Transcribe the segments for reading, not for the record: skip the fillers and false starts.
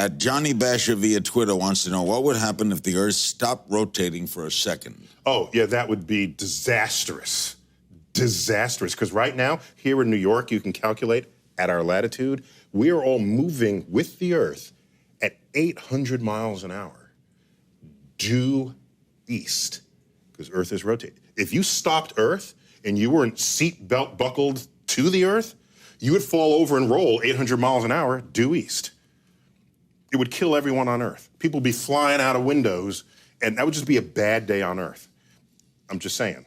At Johnny Basher via Twitter wants to know what would happen if the Earth stopped rotating for a second. Oh, yeah, that would be disastrous. Disastrous, because right now, here in New York, you can calculate at our latitude, we are all moving with the Earth at 800 miles an hour, due east, because Earth is rotating. If you stopped Earth and you weren't seatbelt buckled to the Earth, you would fall over and roll 800 miles an hour due east. It would kill everyone on Earth. People would be flying out of windows, and that would just be a bad day on Earth. I'm just saying.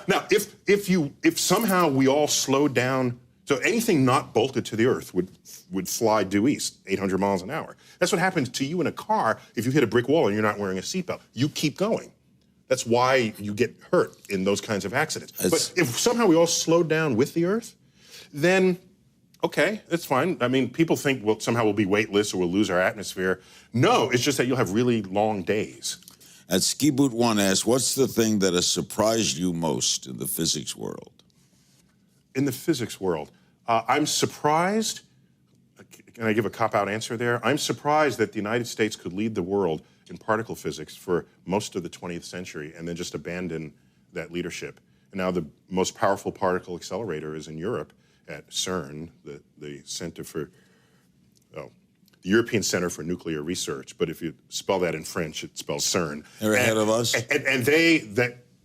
Now, if somehow we all slowed down, so anything not bolted to the Earth would fly due east, 800 miles an hour. That's what happens to you in a car if you hit a brick wall and you're not wearing a seatbelt. You keep going. That's why you get hurt in those kinds of accidents. But if somehow we all slowed down with the Earth, then okay, that's fine. I mean, people think, well, somehow we'll be weightless or we'll lose our atmosphere. No, it's just that you'll have really long days. At Ski Boot One asks, what's the thing that has surprised you most in the physics world? In the physics world, I'm surprised, can I give a cop-out answer there? I'm surprised that the United States could lead the world in particle physics for most of the 20th century and then just abandon that leadership. And now the most powerful particle accelerator is in Europe at CERN, the Center for, the European Center for Nuclear Research, but if you spell that in French, it spells CERN. They're ahead of us. And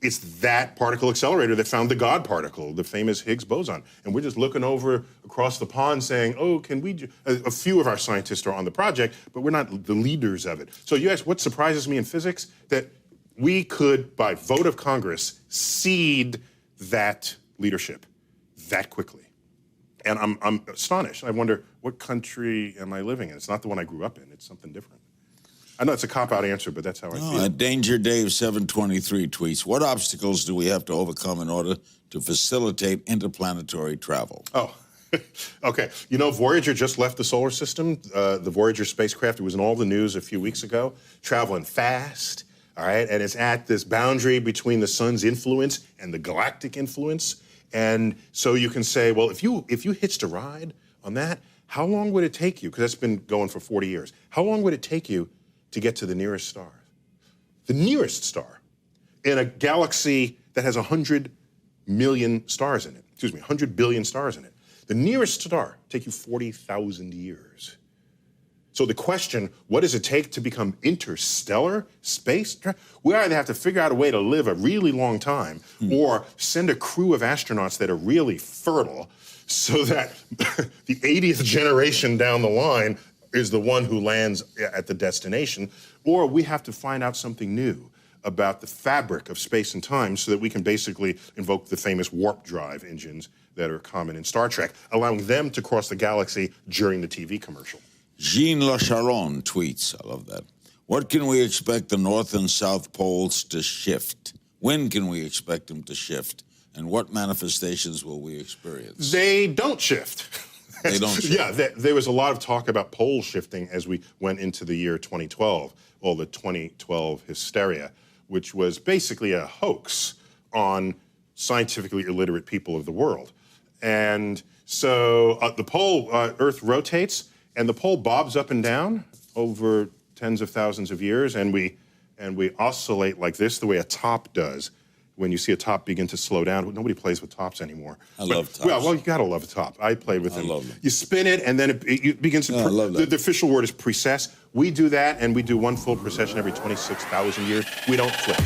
it's that particle accelerator that found the God particle, the famous Higgs boson. And we're just looking over across the pond saying, oh, can we a few of our scientists are on the project, but we're not the leaders of it. So you ask, what surprises me in physics? That we could, by vote of Congress, cede that leadership that quickly. And I'm astonished. I wonder, what country am I living in? It's not the one I grew up in. It's something different. I know it's a cop-out answer, but that's how I feel. Danger Dave 723 tweets, what obstacles do we have to overcome in order to facilitate interplanetary travel? Oh, okay. You know, Voyager just left the solar system. The Voyager spacecraft, it was in all the news a few weeks ago, traveling fast, all right? And it's at this boundary between the sun's influence and the galactic influence. And so you can say, well, if you hitched a ride on that, how long would it take you? Because that's been going for 40 years. How long would it take you to get to the nearest star? The nearest star in a galaxy that has 100 million stars in it. Excuse me, 100 billion stars in it. The nearest star take you 40,000 years. So the question, what does it take to become interstellar space? We either have to figure out a way to live a really long time or send a crew of astronauts that are really fertile so that the 80th generation down the line is the one who lands at the destination, or we have to find out something new about the fabric of space and time so that we can basically invoke the famous warp drive engines that are common in Star Trek, allowing them to cross the galaxy during the TV commercial. Jean Lacharon tweets, I love that. What can we expect the North and South poles to shift? When can we expect them to shift? And what manifestations will we experience? They don't shift. They don't shift. Yeah, there was a lot of talk about pole shifting as we went into the year 2012, or the 2012 hysteria, which was basically a hoax on scientifically illiterate people of the world. And so the pole, Earth rotates, and the pole bobs up and down over tens of thousands of years, and we oscillate like this, the way a top does. When you see a top begin to slow down, nobody plays with tops anymore. I love tops. Well, you gotta love a top. I played with them. I love them. You spin it, and then it begins to. I love that. The official word is precess. We do that, and we do one full precession every 26,000 years. We don't flip.